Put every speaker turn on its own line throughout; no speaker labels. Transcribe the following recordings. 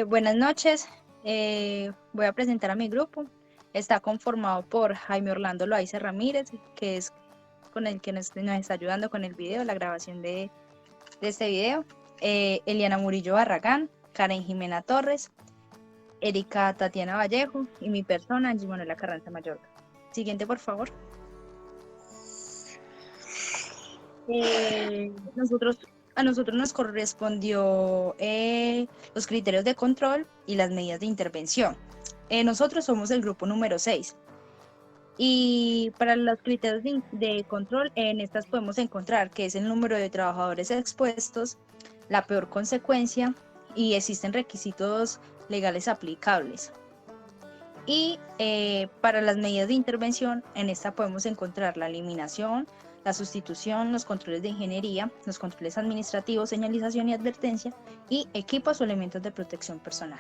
Buenas noches. Voy a presentar a mi grupo. Está conformado por Jaime Orlando Loaiza Ramírez, que es con el que nos está ayudando con el video, la grabación de este video. Eliana Murillo Barragán, Karen Jimena Torres, Erika Tatiana Vallejo y mi persona, Angie Manuela Carranza Mayorga. Siguiente, por favor. A nosotros nos correspondió los criterios de control y las medidas de intervención. Nosotros somos el grupo número 6 y para los criterios de control en estas podemos encontrar que es el número de trabajadores expuestos, la peor consecuencia y existen requisitos legales aplicables. Y para las medidas de intervención, en esta podemos encontrar la eliminación, la sustitución, los controles de ingeniería, los controles administrativos, señalización y advertencia, y equipos o elementos de protección personal.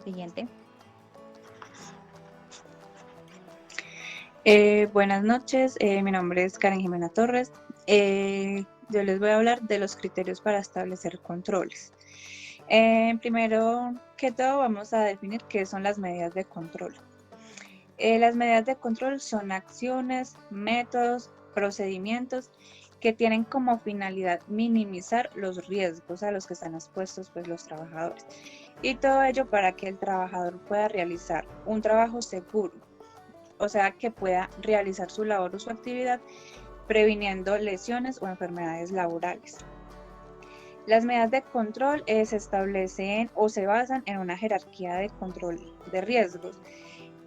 Siguiente.
Buenas noches, mi nombre es Karen Jimena Torres. Yo les voy a hablar de los criterios para establecer controles. Primero que todo vamos a definir qué son las medidas de control. Las medidas de control son acciones, métodos, procedimientos que tienen como finalidad minimizar los riesgos a los que están expuestos los trabajadores. Y todo ello para que el trabajador pueda realizar un trabajo seguro, o sea, que pueda realizar su labor o su actividad previniendo lesiones o enfermedades laborales. Las medidas de control se establecen o se basan en una jerarquía de control de riesgos,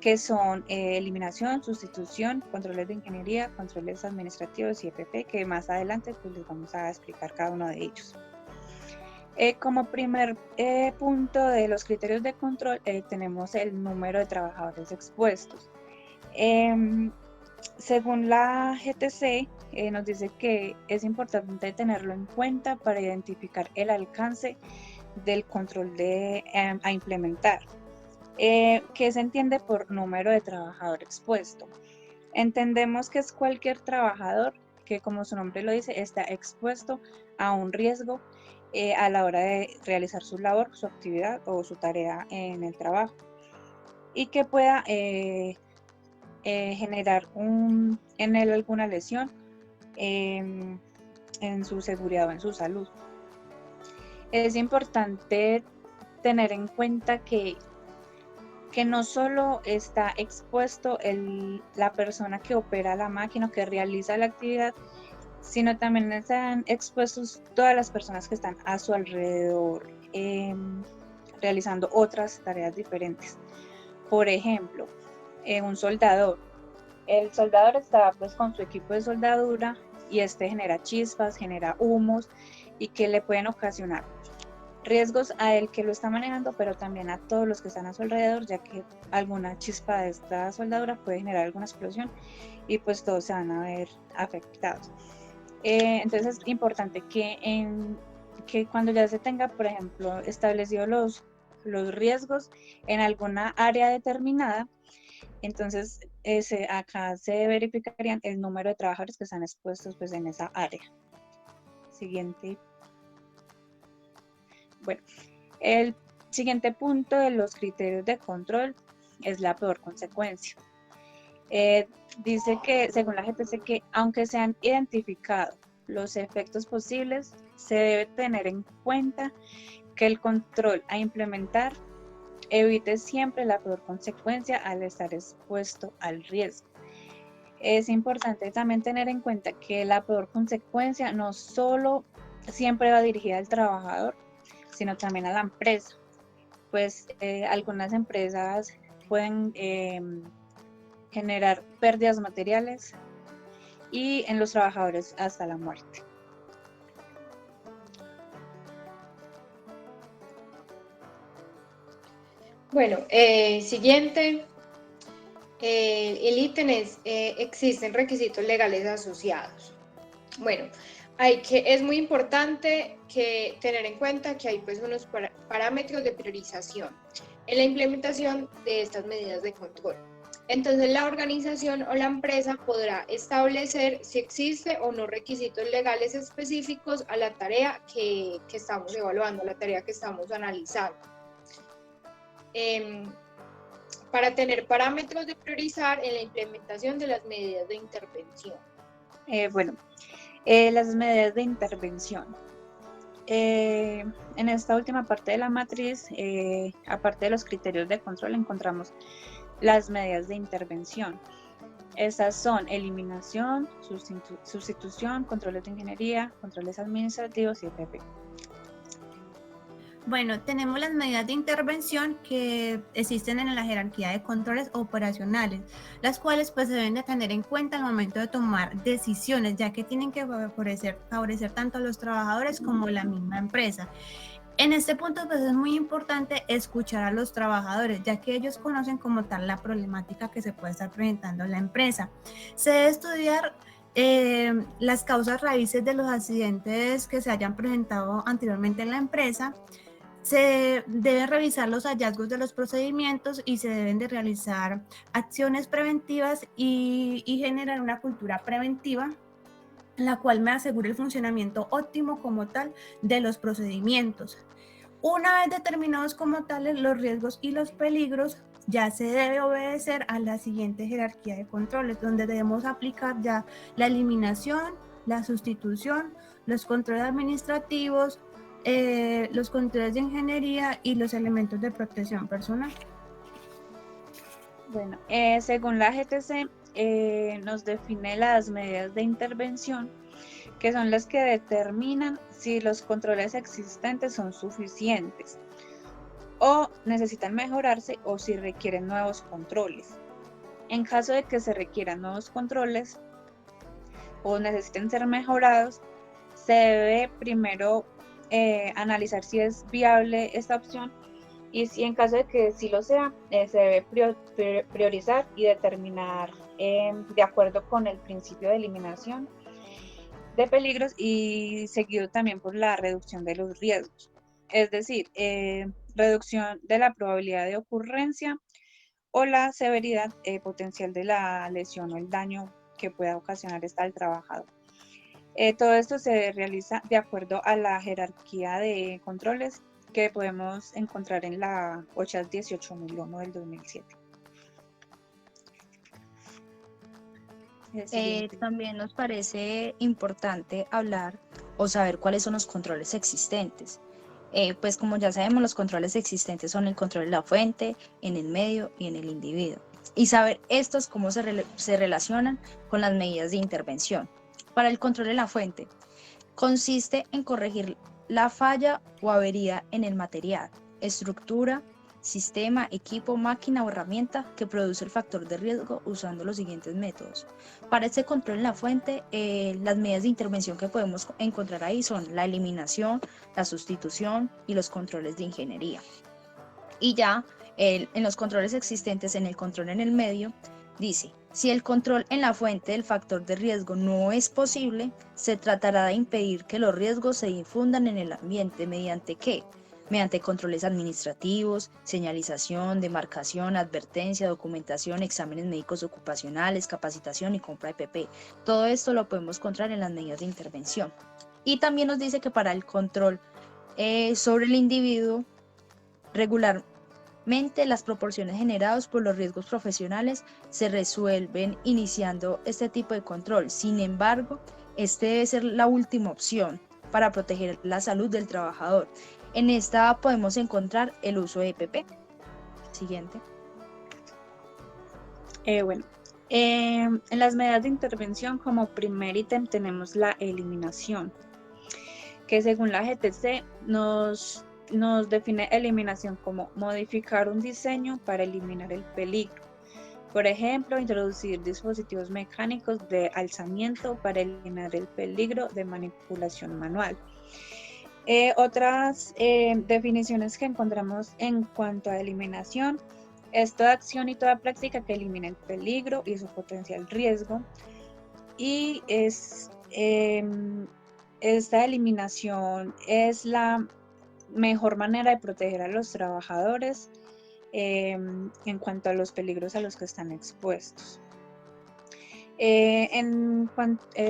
que son eliminación, sustitución, controles de ingeniería, controles administrativos y EPP, que más adelante les vamos a explicar cada uno de ellos. Como primer punto de los criterios de control tenemos el número de trabajadores expuestos. Según la GTC, nos dice que es importante tenerlo en cuenta para identificar el alcance del control a implementar. ¿Qué se entiende por número de trabajador expuesto? Entendemos que es cualquier trabajador que, como su nombre lo dice, está expuesto a un riesgo a la hora de realizar su labor, su actividad o su tarea en el trabajo, y que pueda generar en él alguna lesión en su seguridad o en su salud. Es importante tener en cuenta que no solo está expuesto la persona que opera la máquina o que realiza la actividad, sino también están expuestos todas las personas que están a su alrededor realizando otras tareas diferentes. Por ejemplo, un soldador. El soldador está con su equipo de soldadura y este genera chispas, genera humos y que le pueden ocasionar riesgos a él que lo está manejando, pero también a todos los que están a su alrededor, ya que alguna chispa de esta soldadura puede generar alguna explosión y pues todos se van a ver afectados. Entonces es importante que cuando ya se tenga, por ejemplo, establecidos los riesgos en alguna área determinada, entonces acá se verificarían el número de trabajadores que están expuestos en esa área. Siguiente. Bueno, el siguiente punto de los criterios de control es la peor consecuencia. Dice que, según la GTC, que aunque se han identificado los efectos posibles, se debe tener en cuenta que el control a implementar evite siempre la peor consecuencia al estar expuesto al riesgo. Es importante también tener en cuenta que la peor consecuencia no solo siempre va dirigida al trabajador, sino también a la empresa. Pues algunas empresas pueden generar pérdidas materiales y en los trabajadores hasta la muerte.
Bueno, siguiente. El ítem es, existen requisitos legales asociados. Bueno, es muy importante tener en cuenta que hay unos parámetros de priorización en la implementación de estas medidas de control. Entonces la organización o la empresa podrá establecer si existe o no requisitos legales específicos a la tarea que estamos evaluando, a la tarea que estamos analizando. Para tener parámetros de priorizar en la implementación de las medidas de intervención.
Las medidas de intervención. En esta última parte de la matriz, aparte de los criterios de control, encontramos las medidas de intervención. Estas son eliminación, sustitución, controles de ingeniería, controles administrativos y EPP.
Bueno, tenemos las medidas de intervención que existen en la jerarquía de controles operacionales, las cuales pues se deben de tener en cuenta al momento de tomar decisiones, ya que tienen que favorecer tanto a los trabajadores como la misma empresa. En este punto pues es muy importante escuchar a los trabajadores, ya que ellos conocen como tal la problemática que se puede estar presentando en la empresa. Se debe estudiar las causas raíces de los accidentes que se hayan presentado anteriormente en la empresa. Se deben revisar los hallazgos de los procedimientos y se deben de realizar acciones preventivas y generar una cultura preventiva, la cual me asegure el funcionamiento óptimo como tal de los procedimientos. Una vez determinados como tales los riesgos y los peligros, ya se debe obedecer a la siguiente jerarquía de controles, donde debemos aplicar ya la eliminación, la sustitución, los controles administrativos, los controles de ingeniería y los elementos de protección personal.
Bueno, según la GTC, nos define las medidas de intervención, que son las que determinan si los controles existentes son suficientes o necesitan mejorarse o si requieren nuevos controles. En caso de que se requieran nuevos controles o necesiten ser mejorados, se debe primero analizar si es viable esta opción y si en caso de que sí lo sea, se debe priorizar y determinar de acuerdo con el principio de eliminación de peligros y seguido también por la reducción de los riesgos, es decir, reducción de la probabilidad de ocurrencia o la severidad potencial de la lesión o el daño que pueda ocasionar esta al trabajador. Todo esto se realiza de acuerdo a la jerarquía de controles que podemos encontrar en la OCHAS 18001 del 2007.
También nos parece importante hablar o saber cuáles son los controles existentes. Pues como ya sabemos, los controles existentes son el control de la fuente, en el medio y en el individuo. Y saber estos cómo se relacionan con las medidas de intervención. Para el control de la fuente, consiste en corregir la falla o avería en el material, estructura, sistema, equipo, máquina o herramienta que produce el factor de riesgo usando los siguientes métodos. Para este control en la fuente, las medidas de intervención que podemos encontrar ahí son la eliminación, la sustitución y los controles de ingeniería. Y ya en los controles existentes, en el control en el medio, dice, si el control en la fuente del factor de riesgo no es posible, se tratará de impedir que los riesgos se difundan en el ambiente mediante ¿qué? Mediante controles administrativos, señalización, demarcación, advertencia, documentación, exámenes médicos ocupacionales, capacitación y compra de PP. Todo esto lo podemos encontrar en las medidas de intervención. Y también nos dice que para el control sobre el individuo, regularmente las proporciones generadas por los riesgos profesionales se resuelven iniciando este tipo de control. Sin embargo, este debe ser la última opción para proteger la salud del trabajador. En esta podemos encontrar el uso de EPP. Siguiente.
En las medidas de intervención como primer ítem tenemos la eliminación, que según la GTC nos define eliminación como modificar un diseño para eliminar el peligro. Por ejemplo, introducir dispositivos mecánicos de alzamiento para eliminar el peligro de manipulación manual. Otras definiciones que encontramos en cuanto a eliminación es toda acción y toda práctica que elimine el peligro y su potencial riesgo. Y esta eliminación es la mejor manera de proteger a los trabajadores en cuanto a los peligros a los que están expuestos.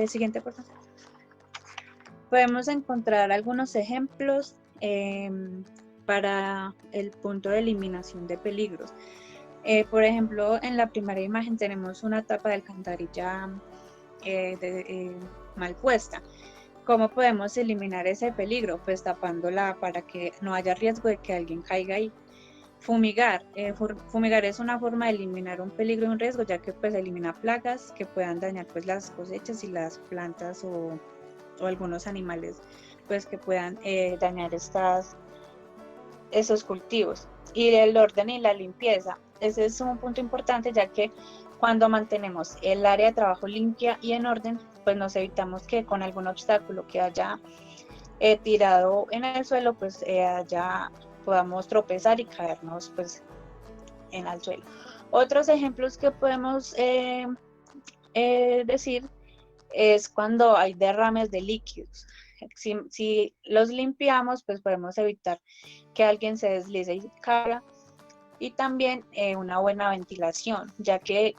Siguiente, por favor. Podemos encontrar algunos ejemplos para el punto de eliminación de peligros. Por ejemplo, en la primera imagen tenemos una tapa de alcantarilla mal puesta. ¿Cómo podemos eliminar ese peligro? Pues tapándola para que no haya riesgo de que alguien caiga ahí. Fumigar. Fumigar es una forma de eliminar un peligro y un riesgo, ya que pues elimina plagas que puedan dañar pues las cosechas y las plantas o algunos animales pues que puedan dañar esos cultivos. Y el orden y la limpieza. Ese es un punto importante, ya que cuando mantenemos el área de trabajo limpia y en orden, pues nos evitamos que con algún obstáculo que haya tirado en el suelo, pues podamos tropezar y caernos pues en el suelo. Otros ejemplos que podemos decir es cuando hay derrames de líquidos. Si los limpiamos, pues podemos evitar que alguien se deslice y caiga. Y también una buena ventilación, ya que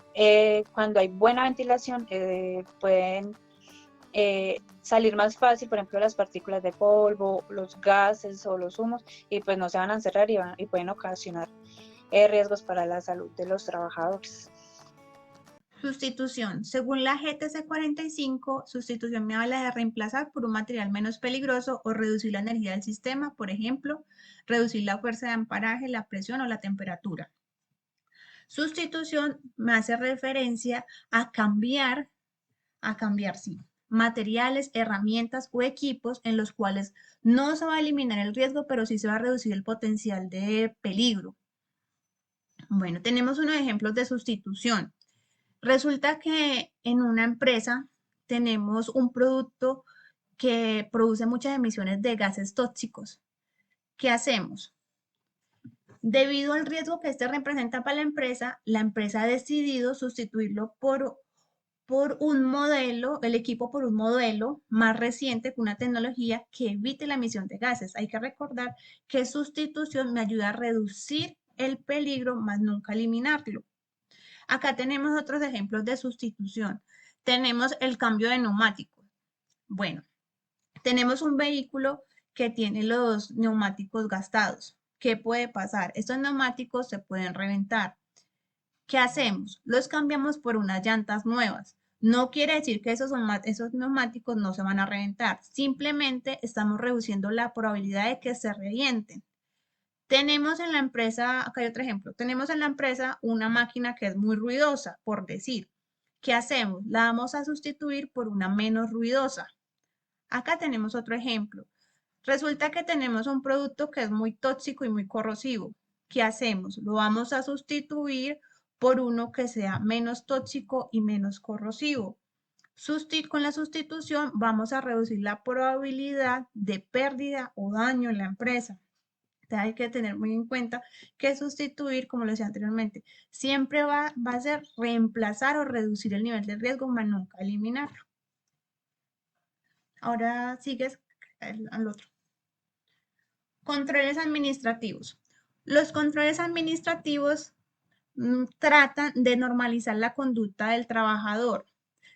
cuando hay buena ventilación pueden salir más fácil, por ejemplo, las partículas de polvo, los gases o los humos, y pues no se van a encerrar y pueden ocasionar riesgos para la salud de los trabajadores.
Sustitución. Según la GTC 45, sustitución me habla de reemplazar por un material menos peligroso o reducir la energía del sistema, por ejemplo, reducir la fuerza de amparaje, la presión o la temperatura. Sustitución me hace referencia a cambiar, sí, materiales, herramientas o equipos en los cuales no se va a eliminar el riesgo, pero sí se va a reducir el potencial de peligro. Bueno, tenemos unos ejemplos de sustitución. Resulta que en una empresa tenemos un producto que produce muchas emisiones de gases tóxicos. ¿Qué hacemos? Debido al riesgo que este representa para la empresa ha decidido sustituirlo por un modelo, el equipo por un modelo más reciente con una tecnología que evite la emisión de gases. Hay que recordar que sustitución me ayuda a reducir el peligro, más nunca eliminarlo. Acá tenemos otros ejemplos de sustitución. Tenemos el cambio de neumáticos. Bueno, tenemos un vehículo que tiene los neumáticos gastados. ¿Qué puede pasar? Estos neumáticos se pueden reventar. ¿Qué hacemos? Los cambiamos por unas llantas nuevas. No quiere decir que esos neumáticos no se van a reventar. Simplemente estamos reduciendo la probabilidad de que se revienten. Tenemos en la empresa, acá hay otro ejemplo, tenemos en la empresa una máquina que es muy ruidosa, por decir. ¿Qué hacemos? La vamos a sustituir por una menos ruidosa. Acá tenemos otro ejemplo. Resulta que tenemos un producto que es muy tóxico y muy corrosivo. ¿Qué hacemos? Lo vamos a sustituir por uno que sea menos tóxico y menos corrosivo. Con la sustitución vamos a reducir la probabilidad de pérdida o daño en la empresa. Hay que tener muy en cuenta que sustituir, como lo decía anteriormente, siempre va a ser reemplazar o reducir el nivel de riesgo, más nunca eliminarlo. Ahora sigues al otro. Controles administrativos. Los controles administrativos tratan de normalizar la conducta del trabajador.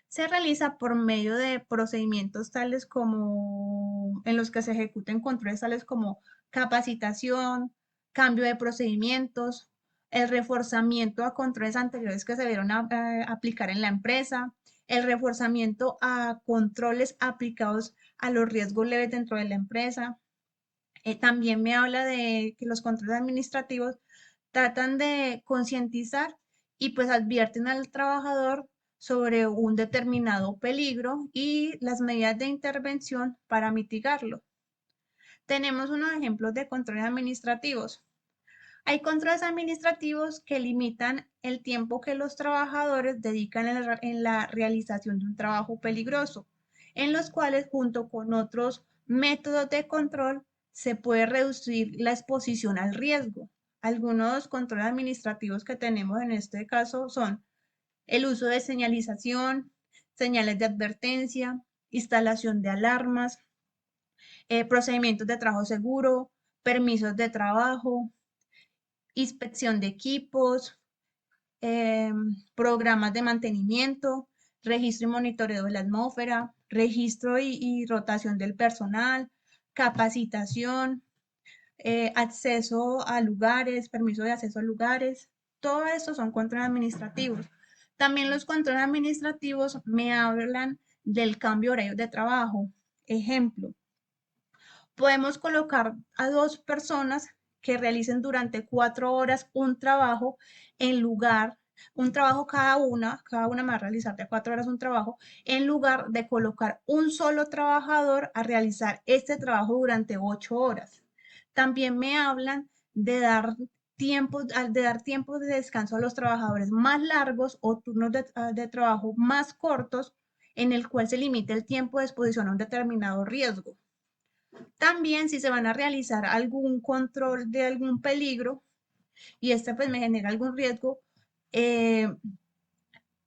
Se realiza por medio de procedimientos tales como en los que se ejecuten controles tales como capacitación, cambio de procedimientos, el reforzamiento a controles anteriores que se debieron aplicar en la empresa, el reforzamiento a controles aplicados a los riesgos leves dentro de la empresa. También me habla de que los controles administrativos tratan de concientizar y pues advierten al trabajador sobre un determinado peligro y las medidas de intervención para mitigarlo. Tenemos unos ejemplos de controles administrativos. Hay controles administrativos que limitan el tiempo que los trabajadores dedican en la realización de un trabajo peligroso, en los cuales junto con otros métodos de control se puede reducir la exposición al riesgo. Algunos controles administrativos que tenemos en este caso son el uso de señalización, señales de advertencia, instalación de alarmas, procedimientos de trabajo seguro, permisos de trabajo, inspección de equipos, programas de mantenimiento, registro y monitoreo de la atmósfera, registro y rotación del personal, capacitación, acceso a lugares, permiso de acceso a lugares. Todo esto son controles administrativos. También los controles administrativos me hablan del cambio de horario de trabajo. Ejemplo, podemos colocar a 2 personas que realicen durante 4 horas un trabajo en lugar, un trabajo cada una me va a realizar de 4 horas un trabajo, en lugar de colocar un solo trabajador a realizar este trabajo durante 8 horas. También me hablan de dar tiempos de descanso a los trabajadores más largos o turnos de trabajo más cortos, en el cual se limite el tiempo de exposición a un determinado riesgo. También si se van a realizar algún control de algún peligro y este pues me genera algún riesgo,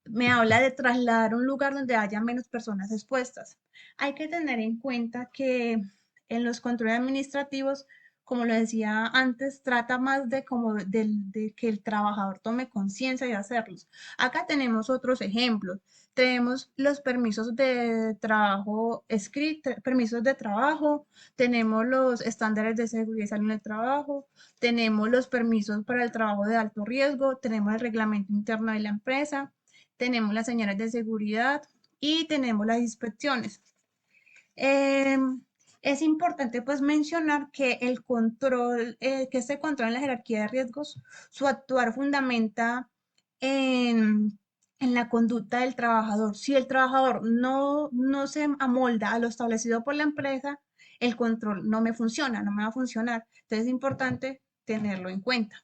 me habla de trasladar a un lugar donde haya menos personas expuestas. Hay que tener en cuenta que en los controles administrativos, como lo decía antes, trata más de que el trabajador tome conciencia de hacerlos. Acá tenemos otros ejemplos. Tenemos los permisos de trabajo permisos de trabajo, tenemos los estándares de seguridad y salud en el trabajo, tenemos los permisos para el trabajo de alto riesgo, tenemos el reglamento interno de la empresa, tenemos las señales de seguridad y tenemos las inspecciones. Es importante pues mencionar que el control, que este control en la jerarquía de riesgos, su actuar fundamenta en la conducta del trabajador. Si el trabajador no se amolda a lo establecido por la empresa, el control no me funciona, no me va a funcionar. Entonces es importante tenerlo en cuenta.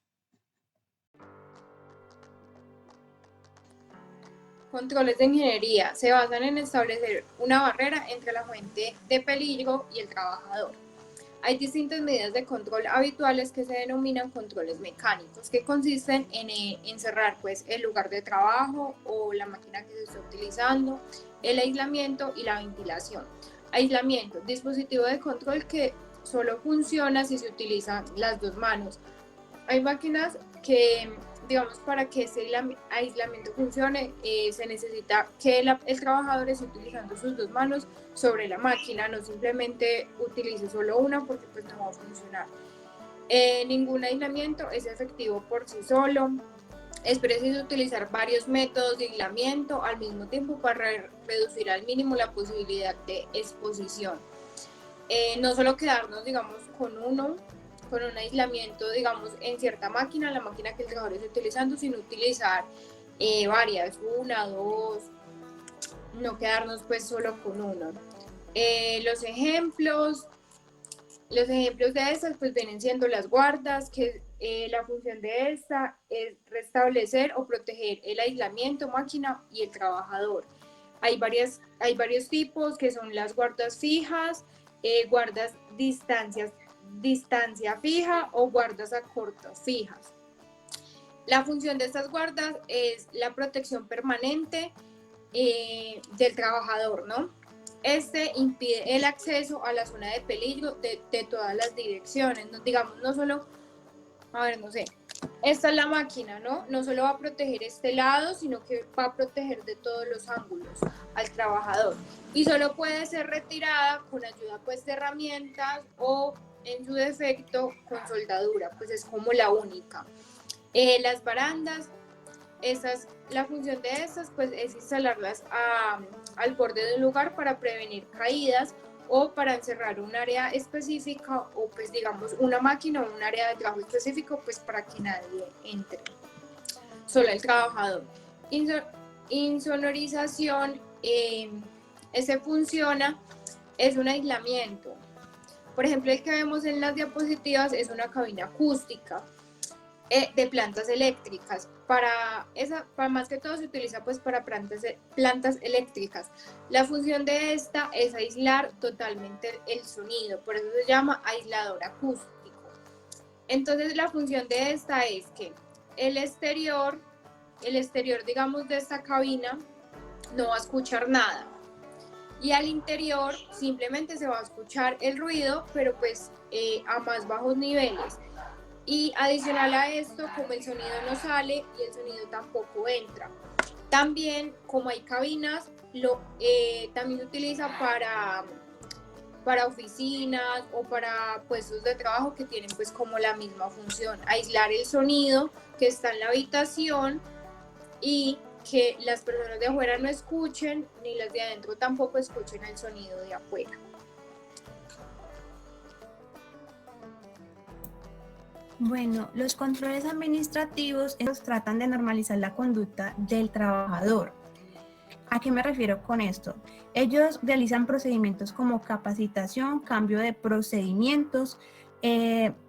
Controles de ingeniería se basan en establecer una barrera entre la fuente de peligro y el trabajador. Hay distintas medidas de control habituales que se denominan controles mecánicos, que consisten en cerrar pues, el lugar de trabajo o la máquina que se está utilizando, el aislamiento y la ventilación. Aislamiento, dispositivo de control que solo funciona si se utilizan las 2 manos. Hay máquinas que, digamos, para que ese aislamiento funcione, se necesita que el trabajador esté utilizando sus 2 manos sobre la máquina, no simplemente utilice solo una porque pues no va a funcionar. Ningún aislamiento es efectivo por sí solo. Es preciso utilizar varios métodos de aislamiento al mismo tiempo para reducir al mínimo la posibilidad de exposición. No solo quedarnos, digamos, con un aislamiento, digamos, en cierta máquina, la máquina que el trabajador está utilizando, sino utilizar varias, 1, 2, no quedarnos pues solo con uno. Los ejemplos de estas pues vienen siendo las guardas, que la función de esta es restablecer o proteger el aislamiento, máquina y el trabajador. Hay varios tipos que son las guardas fijas, guardas distancia fija o guardas a corto fijas. La función de estas guardas es la protección permanente del trabajador, ¿no? Este impide el acceso a la zona de peligro de todas las direcciones, ¿no? Digamos, no solo, esta es la máquina, ¿no? No solo va a proteger este lado, sino que va a proteger de todos los ángulos al trabajador. Y solo puede ser retirada con ayuda pues de herramientas o en su defecto con soldadura, pues es como la única. Las barandas, la función de estas pues es instalarlas al borde de un lugar para prevenir caídas o para encerrar un área específica o pues digamos una máquina o un área de trabajo específico pues para que nadie entre, solo el trabajador. Insonorización, ese funciona, es un aislamiento. Por ejemplo, el que vemos en las diapositivas es una cabina acústica de plantas eléctricas. Para más que todo se utiliza pues para plantas eléctricas. La función de esta es aislar totalmente el sonido, por eso se llama aislador acústico. Entonces la función de esta es que el exterior digamos de esta cabina no va a escuchar nada y al interior simplemente se va a escuchar el ruido, pero pues a más bajos niveles. Y adicional a esto, como el sonido no sale y el sonido tampoco entra. También, como hay cabinas, también se utiliza para oficinas o para puestos de trabajo que tienen pues como la misma función, aislar el sonido que está en la habitación y que las personas de afuera no escuchen, ni las de adentro tampoco escuchen el sonido de afuera.
Bueno, los controles administrativos, ellos tratan de normalizar la conducta del trabajador. ¿A qué me refiero con esto? Ellos realizan procedimientos como capacitación, cambio de procedimientos,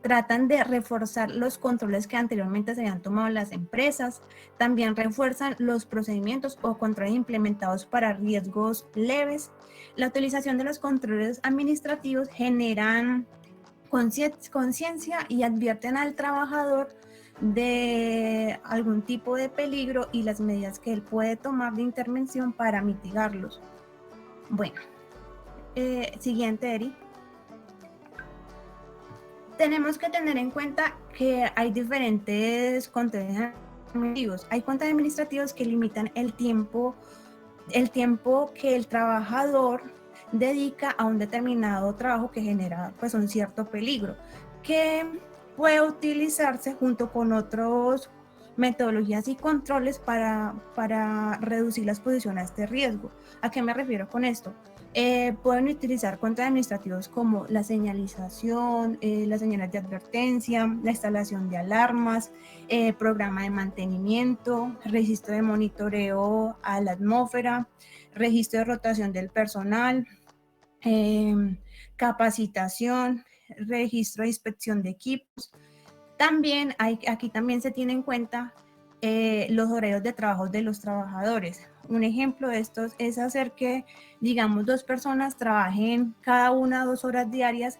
tratan de reforzar los controles que anteriormente se habían tomado en las empresas, también refuerzan los procedimientos o controles implementados para riesgos leves. La utilización de los controles administrativos generan conciencia y advierten al trabajador de algún tipo de peligro y las medidas que él puede tomar de intervención para mitigarlos. Bueno, siguiente, Eri. Tenemos que tener en cuenta que hay diferentes controles administrativos. Hay controles administrativos que limitan el tiempo que el trabajador dedica a un determinado trabajo que genera pues un cierto peligro, que puede utilizarse junto con otras metodologías y controles para reducir la exposición a este riesgo. ¿A qué me refiero con esto? Pueden utilizar controles administrativos como la señalización, las señales de advertencia, la instalación de alarmas, programa de mantenimiento, registro de monitoreo a la atmósfera, registro de rotación del personal, capacitación, registro de inspección de equipos. También aquí también se tiene en cuenta los horarios de trabajo de los trabajadores. Un ejemplo de estos es hacer que, digamos, 2 personas trabajen cada una 2 horas diarias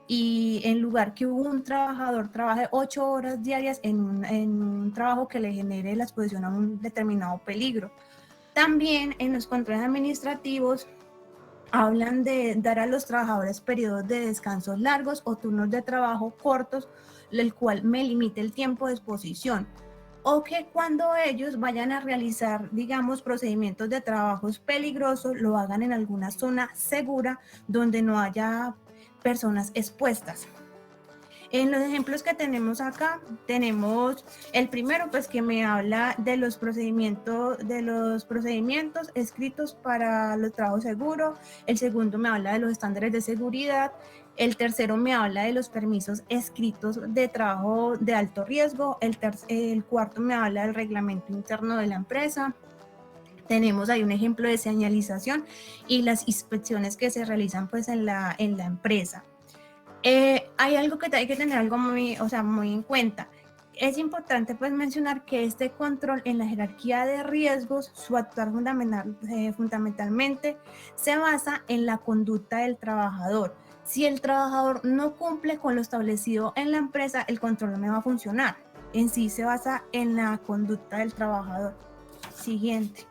y en lugar que un trabajador trabaje 8 horas diarias en un trabajo que le genere la exposición a un determinado peligro. También en los controles administrativos hablan de dar a los trabajadores periodos de descansos largos o turnos de trabajo cortos, el cual me limite el tiempo de exposición. O que cuando ellos vayan a realizar, digamos, procedimientos de trabajos peligrosos, lo hagan en alguna zona segura donde no haya personas expuestas. En los ejemplos que tenemos acá, tenemos el primero, pues que me habla de los procedimientos escritos para los trabajos seguros. El segundo me habla de los estándares de seguridad. El tercero me habla de los permisos escritos de trabajo de alto riesgo. El cuarto me habla del reglamento interno de la empresa. Tenemos ahí un ejemplo de señalización y las inspecciones que se realizan pues en la empresa. Hay algo que hay que tener algo muy en cuenta. Es importante pues mencionar que este control en la jerarquía de riesgos, su actuar fundamentalmente se basa en la conducta del trabajador. Si el trabajador no cumple con lo establecido en la empresa, el control no va a funcionar. En sí se basa en la conducta del trabajador. Siguiente.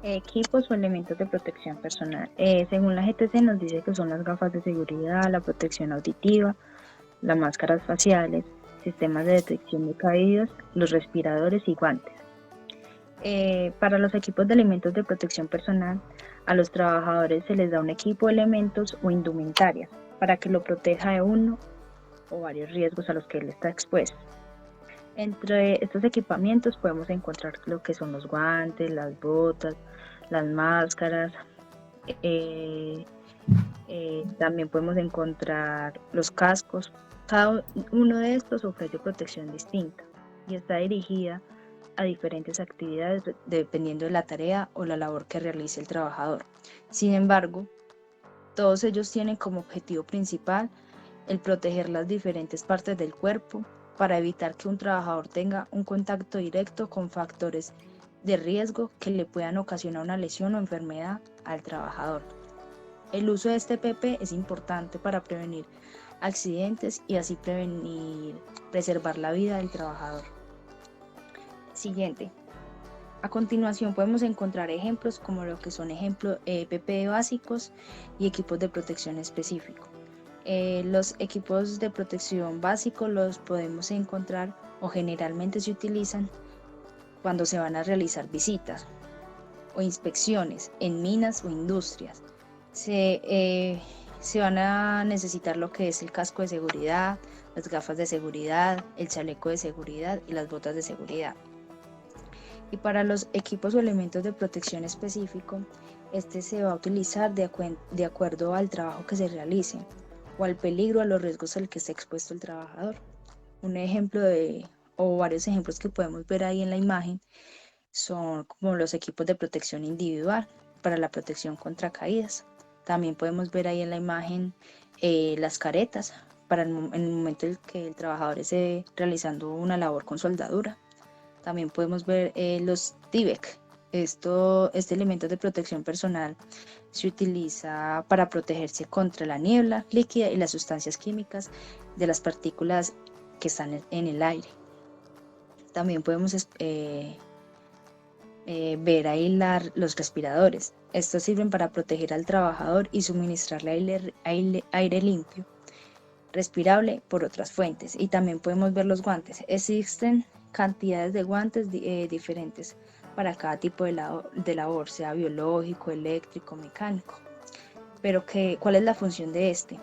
Equipos o elementos de protección personal. Según la GTC nos dice que son las gafas de seguridad, la protección auditiva, las máscaras faciales, sistemas de detección de caídas, los respiradores y guantes. Para los equipos de elementos de protección personal, a los trabajadores se les da un equipo de elementos o indumentarias para que lo proteja de uno o varios riesgos a los que él está expuesto. Entre estos equipamientos podemos encontrar lo que son los guantes, las botas, las máscaras. También podemos encontrar los cascos. Cada uno de estos ofrece protección distinta y está dirigida a diferentes actividades dependiendo de la tarea o la labor que realice el trabajador. Sin embargo, todos ellos tienen como objetivo principal el proteger las diferentes partes del cuerpo para evitar que un trabajador tenga un contacto directo con factores de riesgo que le puedan ocasionar una lesión o enfermedad al trabajador. El uso de este PP es importante para prevenir accidentes y así preservar la vida del trabajador. Siguiente. A continuación podemos encontrar ejemplos como lo que son PP básicos y equipos de protección específico. Los equipos de protección básicos los podemos encontrar o generalmente se utilizan cuando se van a realizar visitas o inspecciones en minas o industrias. Se van a necesitar lo que es el casco de seguridad, las gafas de seguridad, el chaleco de seguridad y las botas de seguridad. Y para los equipos o elementos de protección específico, este se va a utilizar de acuerdo al trabajo que se realice o al peligro, a los riesgos al que esté expuesto el trabajador. Un ejemplo o varios ejemplos que podemos ver ahí en la imagen son como los equipos de protección individual para la protección contra caídas. También podemos ver ahí en la imagen las caretas para en el momento en que el trabajador esté realizando una labor con soldadura. También podemos ver los Tyvek. Este elemento de protección personal se utiliza para protegerse contra la niebla líquida y las sustancias químicas de las partículas que están en el aire. También podemos ver ahí los respiradores. Estos sirven para proteger al trabajador y suministrarle aire limpio, respirable por otras fuentes. Y también podemos ver los guantes. Existen cantidades de guantes diferentes para cada tipo de labor, sea biológico, eléctrico, mecánico. Pero ¿cuál es la función de este?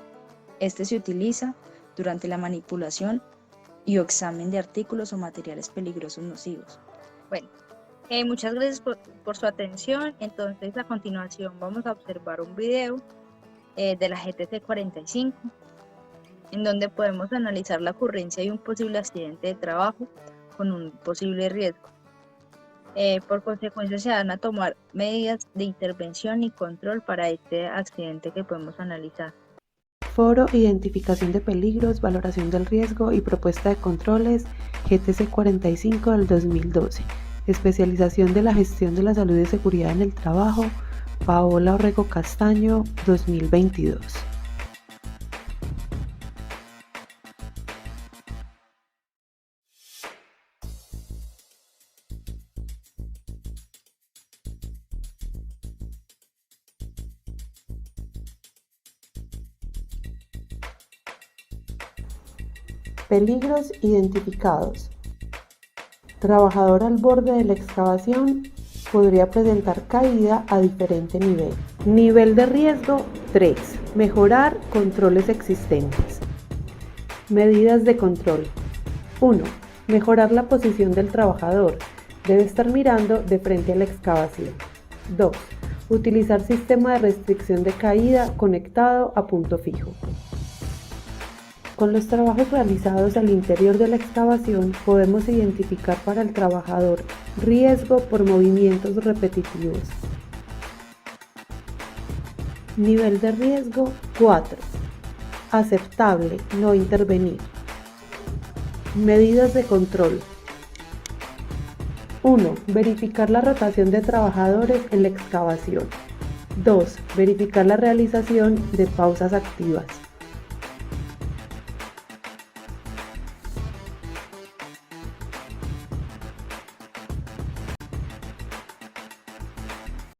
Este se utiliza durante la manipulación y o examen de artículos o materiales peligrosos nocivos. Bueno, muchas gracias por su atención. Entonces, a continuación vamos a observar un video de la GTC 45, en donde podemos analizar la ocurrencia de un posible accidente de trabajo con un posible riesgo. Por consecuencia, se van a tomar medidas de intervención y control para este accidente que podemos analizar.
Foro Identificación de Peligros, Valoración del Riesgo y Propuesta de Controles, GTC 45 del 2012. Especialización de la Gestión de la Salud y Seguridad en el Trabajo, Paola Orrego Castaño, 2022. Peligros identificados. Trabajador al borde de la excavación podría presentar caída a diferente nivel. Nivel de riesgo 3. Mejorar controles existentes. Medidas de control. 1. Mejorar la posición del trabajador. Debe estar mirando de frente a la excavación. 2. Utilizar sistema de restricción de caída conectado a punto fijo. Con los trabajos realizados al interior de la excavación podemos identificar para el trabajador riesgo por movimientos repetitivos. Nivel de riesgo 4. Aceptable, no intervenir. Medidas de control. 1. Verificar la rotación de trabajadores en la excavación. 2. Verificar la realización de pausas activas.